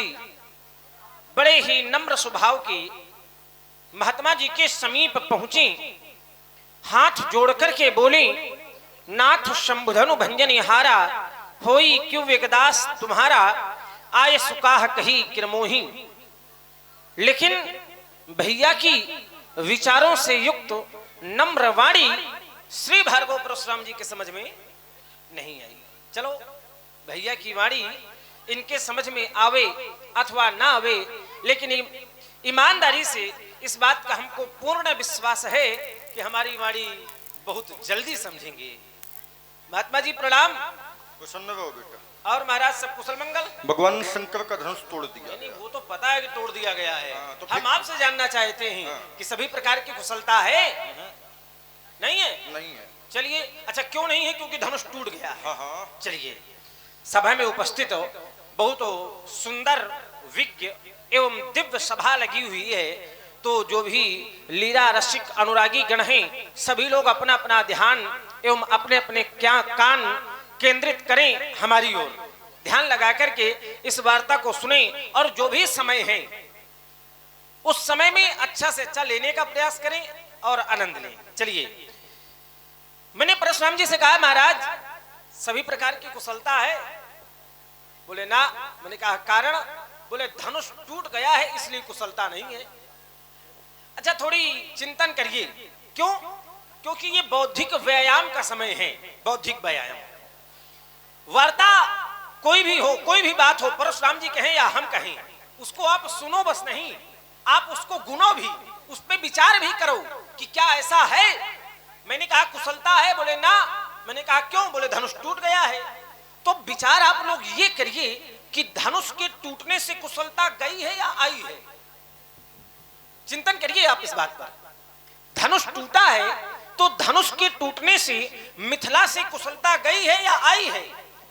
जी बड़े ही नम्र स्वभाव की महात्मा जी के समीप पहुंची, हाथ जोड़ करके बोली, नाथ शंभुधनु भंजन हारा, होई क्यों वेगदास तुम्हारा, आय सुकाह कही किरमोही। लेकिन भैया की विचारों से युक्त नम्र वाणी श्री भार्गव परशुराम जी के समझ में नहीं आई। चलो भैया की वाणी इनके समझ में आवे अथवा ना आवे, लेकिन ईमानदारी से इस बात का हमको पूर्ण विश्वास है कि हमारी वाणी बहुत जल्दी समझेंगे। महात्मा जी प्रणाम। प्रसन्न रहो बेटा। और महाराज सब कुशल मंगल। भगवान शंकर का धनुष तोड़ दिया। नहीं वो तो पता है कि तोड़ दिया गया है। तो हम आपसे जानना चाहते हैं कि सभी प्रकार की कुशलता है? नहीं है। नहीं है। चलिए, अच्छा क्यों नहीं है? क्योंकि धनुष टूट गया है। चलिए, सभा में उपस्थित बहुत सुंदर विज्ञ एवं दिव्य सभा लगी हुई है, तो जो भी लीला रसिक अनुरागी गण हैं सभी लोग अपना अपना ध्यान एवं अपने अपने क्या कान केंद्रित करें हमारी ओर, ध्यान लगा करके इस वार्ता को सुने और जो भी समय है उस समय में अच्छा से अच्छा लेने का प्रयास करें और आनंद लें। चलिए, मैंने परशुराम जी से कहा, महाराज सभी प्रकार की कुशलता है? बोले ना। मैंने कहा कारण? बोले धनुष टूट गया है इसलिए कुशलता नहीं है। अच्छा थोड़ी चिंतन करिए। क्यों? क्योंकि ये बौद्धिक व्यायाम का समय है। बौद्धिक व्यायाम, वार्ता कोई भी हो, कोई भी बात हो, परशुराम जी कहें या हम कहें, उसको आप सुनो बस नहीं, आप उसको गुनो भी, उस पर विचार भी करो कि क्या ऐसा है। मैंने कहा कुशलता है? बोले ना। मैंने कहा क्यों? बोले धनुष टूट गया है। तो विचार आप लोग ये करिए कि धनुष के टूटने से कुशलता गई है या आई है। चिंतन करिए आप इस बात पर। धनुष टूटा है तो धनुष के टूटने से मिथिला से कुशलता गई है या आई है?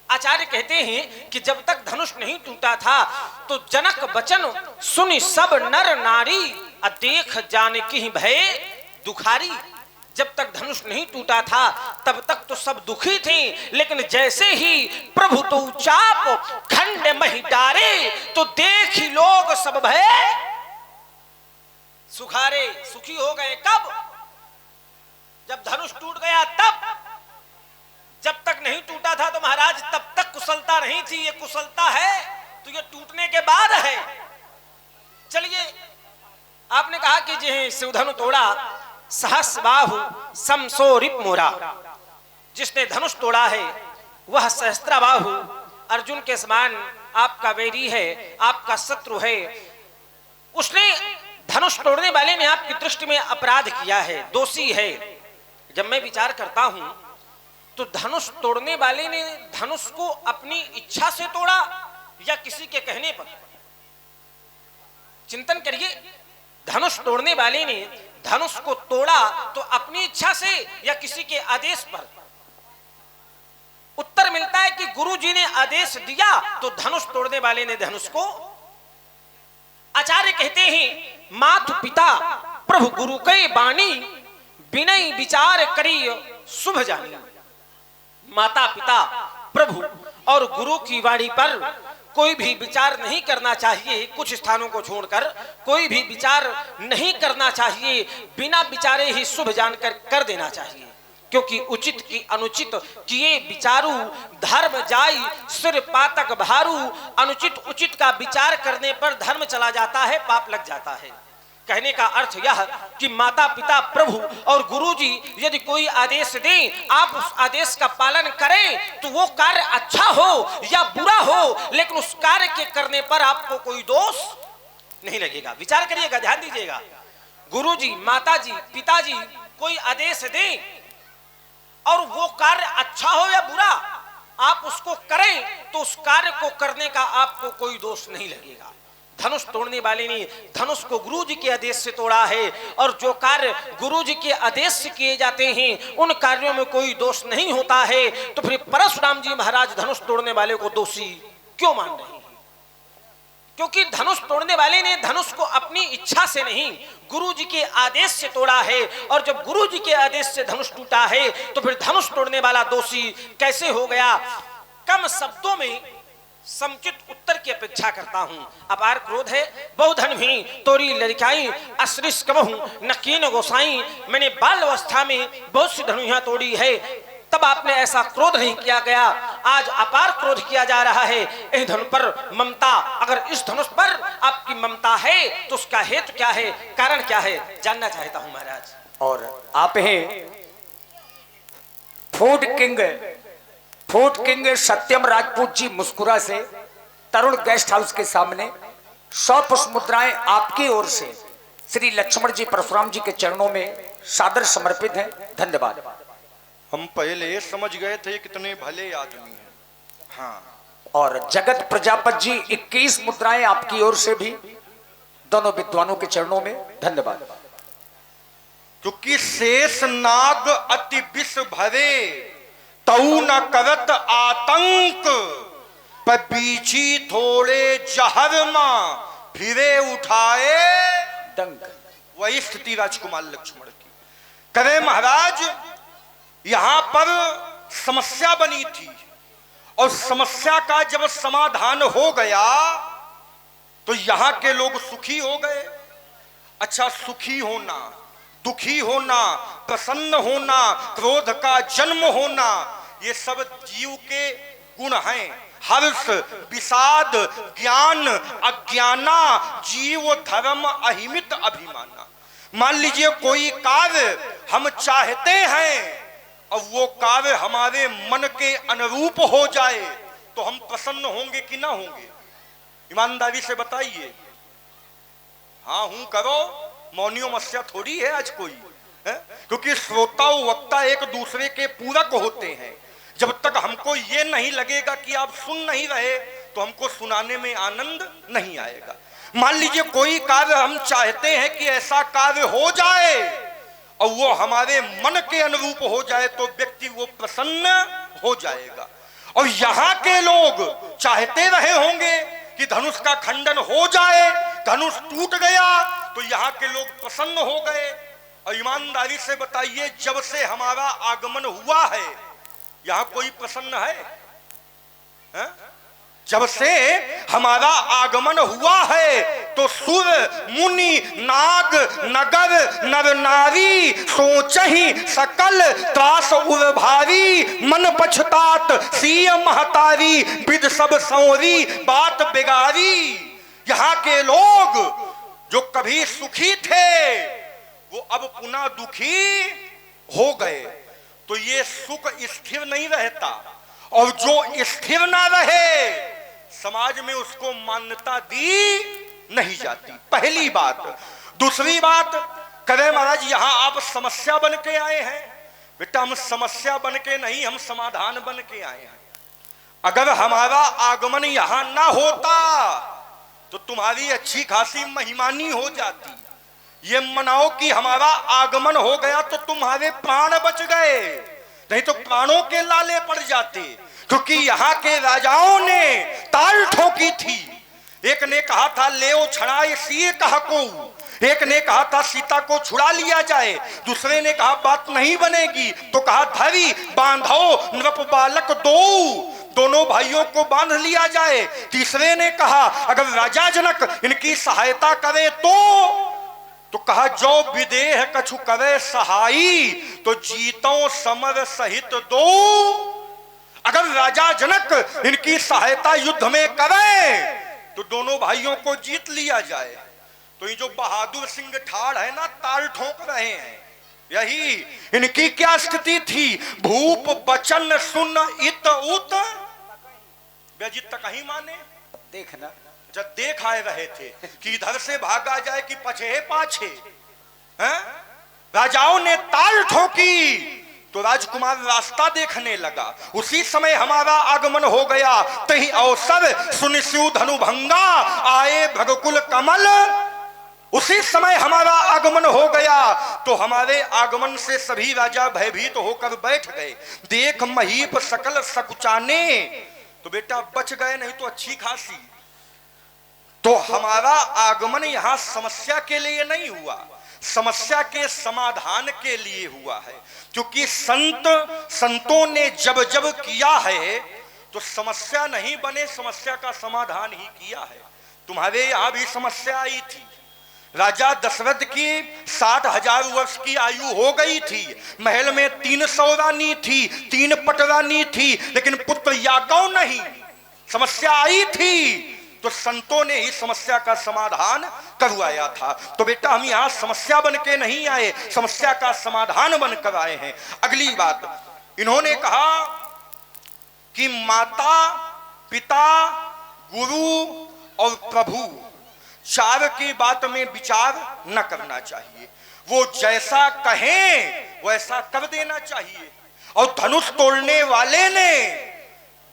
आचार्य कहते हैं कि जब तक धनुष नहीं टूटा था तो जनक बचन सुनि सब नर नारी, अदेख जानकी भय दुखारी। जब तक धनुष नहीं टूटा था तब तक तो सब दुखी थे, लेकिन जैसे ही प्रभु तो चाप खंड मही डारे तो देखी लोग सब भय सुखारे। सुखी हो गए कब? जब धनुष टूट गया तब। जब तक नहीं टूटा था तो महाराज तब तक कुशलता नहीं थी। ये कुशलता है तो ये टूटने के बाद है। चलिए, आपने कहा कि जे शिवधनु तोड़ा सहस बाहु समसो रिप मोरा, जिसने धनुष तोड़ा है वह सहस्त्रा बाहु अर्जुन के समान आपका वैरी है, आपका शत्रु है। उसने धनुष तोड़ने वाले ने आपकी दृष्टि में अपराध किया है, दोषी है। जब मैं विचार करता हूं तो धनुष तोड़ने वाले ने धनुष को अपनी इच्छा से तोड़ा या किसी के कहने पर? चिंतन करिए। धनुष तोड़ने वाले ने धनुष को तोड़ा तो अपनी इच्छा से या किसी के आदेश पर? उत्तर मिलता है कि गुरु जी ने आदेश दिया तो धनुष तोड़ने वाले ने धनुष को। आचार्य कहते हैं मातु पिता प्रभु गुरु के बाणी, विनय विचार करी शुभ जानी। माता पिता प्रभु और गुरु की वाणी पर कोई भी विचार नहीं करना चाहिए। कुछ स्थानों को छोड़कर कोई भी विचार नहीं करना चाहिए, बिना विचारे ही शुभ जानकर कर देना चाहिए। क्योंकि उचित की अनुचित किए विचारू, धर्म जाई सिर पातक भारू। अनुचित उचित का विचार करने पर धर्म चला जाता है, पाप लग जाता है। कहने का अर्थ यह कि माता पिता प्रभु और गुरु जी यदि कोई आदेश दें, आप उस आदेश का पालन करें तो वो कार्य अच्छा हो या बुरा हो, लेकिन उस कार्य के करने पर आपको कोई दोष नहीं लगेगा। विचार करिएगा, ध्यान दीजिएगा। गुरु जी, माता जी, पिताजी कोई आदेश दें और वो कार्य अच्छा हो या बुरा, आप उसको करें तो उस कार्य को करने का आपको कोई दोष नहीं लगेगा। धनुष तोड़ने वाले ने धनुष को गुरु जी के आदेश से तोड़ा है, और जो कार्य गुरु जी के आदेश से किए जाते हैं उन कार्यों में कोई दोष नहीं होता है। तो फिर परशुराम जी महाराज धनुष तोड़ने वाले को दोषी क्यों मान रहे हैं? क्योंकि धनुष तोड़ने वाले ने धनुष को अपनी इच्छा से नहीं, गुरु जी के आदेश से तोड़ा है। और जब गुरु जी के आदेश से धनुष टूटा है तो फिर धनुष तोड़ने वाला दोषी कैसे हो गया? कम शब्दों में समुचित उत्तर की अपेक्षा करता हूँ। अपार क्रोध है बहुधन भी तोरी लड़काई अश्रिस कबहू नकीन गोसाई। मैंने बाल अवस्था में बहुत सी धनुषा तोड़ी है, तब आपने ऐसा क्रोध नहीं किया गया। आज अपार क्रोध किया जा रहा है। इस धनुष पर ममता, अगर इस धनुष पर आपकी ममता है तो उसका हेतु क्या है, कारण क्या है, जानना चाहता हूँ महाराज। और आप हैं फूड किंग सत्यम राजपूत जी मुस्कुरा से तरुण गेस्ट हाउस के सामने 100 पुष्प मुद्राएं आपकी ओर से श्री लक्ष्मण जी परशुराम जी के चरणों में सादर समर्पित हैं। धन्यवाद। हम पहले समझ गए थे कितने भले आदमी हैं। हाँ, और जगत प्रजापति जी 21 मुद्राएं आपकी ओर से भी दोनों विद्वानों के चरणों में। धन्यवाद। क्योंकि शेष नाग अति विष भरे तऊ न करत आतंक, पर बीची थोड़े जहर मां फिरे उठाए डंक। वही स्थिति राजकुमार लक्ष्मण की। करे महाराज, यहां पर समस्या बनी थी और समस्या का जब समाधान हो गया तो यहां के लोग सुखी हो गए। अच्छा, सुखी होना, दुखी होना, प्रसन्न होना, क्रोध का जन्म होना, ये सब जीव के गुण हैं। हर्ष, विषाद, ज्ञान, अज्ञाना, जीव धर्म, अहिमित, अभिमाना। मान लीजिए कोई कार्य हम चाहते हैं और वो कार्य हमारे मन के अनुरूप हो जाए तो हम प्रसन्न होंगे कि ना होंगे? ईमानदारी से बताइए। हाँ हूं करो, मौनियों मस्या थोड़ी है आज कोई है? क्योंकि श्रोता और वक्ता एक दूसरे के पूरक होते हैं। जब तक हमको ये नहीं लगेगा कि आप सुन नहीं रहे तो हमको सुनाने में आनंद नहीं आएगा। मान लीजिए कोई कार्य हम चाहते हैं कि ऐसा कार्य हो जाए और वो हमारे मन के अनुरूप हो जाए तो व्यक्ति वो प्रसन्न हो जाएगा। और यहाँ के लोग चाहते रहे होंगे कि धनुष का खंडन हो जाए, धनुष टूट गया तो यहाँ के लोग प्रसन्न हो गए। और ईमानदारी से बताइए, जब से हमारा आगमन हुआ है यहाँ कोई प्रसन्न है? जब से हमारा आगमन हुआ है तो सुर मुनि नाग नगर नर नारी सोचहि सकल त्रास उर भारी, मन पछतात सिय महतारी विद सब सौरी बात बिगारी। यहाँ के लोग जो कभी सुखी थे वो अब पुनः दुखी हो गए। तो ये सुख स्थिर नहीं रहता, और जो स्थिर ना रहे समाज में उसको मान्यता दी नहीं जाती। पहली बात। दूसरी बात, करे महाराज यहां आप समस्या बन के आए हैं। बेटा, हम समस्या बन के नहीं, हम समाधान बन के आए हैं। अगर हमारा आगमन यहां ना होता तो तुम्हारी अच्छी खासी महिमानी हो जाती। ये मनाओ कि हमारा आगमन हो गया तो तुम्हारे प्राण बच गए, नहीं तो प्राणों के लाले पड़ जाते। क्योंकि यहाँ के राजाओं ने ताल ठोकी थी। एक ने कहा था ले छड़ाए सीए कहा को, एक ने कहा था सीता को छुड़ा लिया जाए, दूसरे ने कहा बात नहीं बनेगी तो कहा धरी बांधो नृप बालक दो, दोनों भाइयों को बांध लिया जाए। तीसरे ने कहा अगर राजा जनक इनकी सहायता करे तो कहा जो विदेह कछु करे सहाई, तो जीतो समर सहित दो। अगर राजा जनक इनकी सहायता युद्ध में करे तो दोनों भाइयों को जीत लिया जाए। तो ये जो बहादुर सिंह ठाड़ है ना, ताल ठोक रहे हैं, यही इनकी क्या स्थिति थी। भूप बचन सुन इत उत बेजित तक ही माने। देखना, जब देख आए रहे थे कि इधर से भागा जाए कि पछे पाछे, हैं? राजाओं ने ताल ठोकी तो राजकुमार रास्ता देखने लगा। उसी समय हमारा आगमन हो गया। तही अवसर सुनिस्यु धनुभंगा आए भगकुल कमल। उसी समय हमारा आगमन हो गया तो हमारे आगमन से सभी राजा भयभीत होकर बैठ गए। देख महीप सकल सकुचाने, तो बेटा बच गए, नहीं तो अच्छी खासी। तो हमारा आगमन यहां समस्या के लिए नहीं हुआ, समस्या के समाधान के लिए हुआ है। क्योंकि संतों ने जब जब किया है तो समस्या नहीं बने, समस्या का समाधान ही किया है। तुम्हारे यहां भी समस्या आई थी। राजा दशरथ की 60,000 वर्ष की आयु हो गई थी, महल में 300 रानी थी, 3 पटरानी थी, लेकिन पुत्र यागव नहीं। समस्या आई थी तो संतों ने ही समस्या का समाधान करवाया था। तो बेटा हम यहां समस्या बन के नहीं आए, समस्या का समाधान बनकर आए हैं। अगली बात इन्होंने कहा कि माता, पिता, गुरु और प्रभु 4 की बात में विचार न करना चाहिए। वो जैसा कहें वैसा कर देना चाहिए। और धनुष तोड़ने वाले ने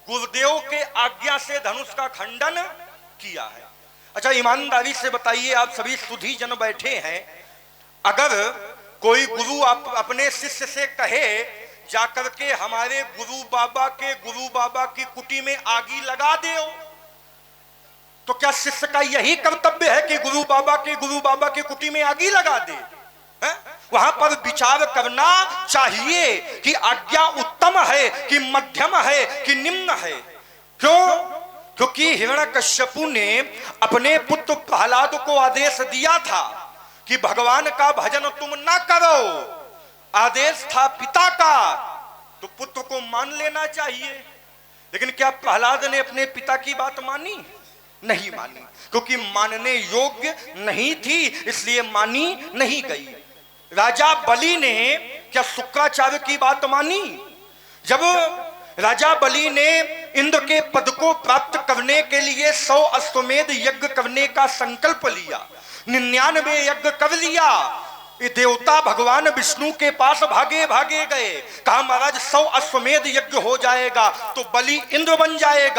गुरुदेव के आज्ञा से धनुष का खंडन किया है। अच्छा ईमानदारी से बताइए, आप सभी सुधी जन बैठे हैं, अगर कोई गुरु आप अपने शिष्य से कहे जाकर के हमारे गुरु बाबा की कुटी में आगी लगा दो, तो क्या शिष्य का यही कर्तव्य है कि गुरु बाबा की कुटी में आगी लगा दे? वहां पर विचार करना चाहिए कि आज्ञा उत्तम है कि मध्यम है कि निम्न है। क्यों? क्योंकि हिरण्यकश्यपु ने अपने पुत्र प्रहलाद को आदेश दिया था कि भगवान का भजन तुम ना करो, आदेश था पिता का, तो पुत्र को मान लेना चाहिए। लेकिन क्या प्रहलाद ने अपने पिता की बात मानी? नहीं मानी, क्योंकि मानने योग्य नहीं थी, इसलिए मानी नहीं गई। राजा बलि ने क्या शुक्राचार्य की बात मानी? जब राजा बलि ने इंद्र के पद को प्राप्त करने के लिए 100 अश्वमेध यज्ञ करने का संकल्प लिया, 99 यज्ञ कर लिया, ये देवता भगवान विष्णु के पास भागे गए, कहा महाराज 100 अश्वमेध यज्ञ हो जाएगा तो बलि इंद्र बन जाएगा।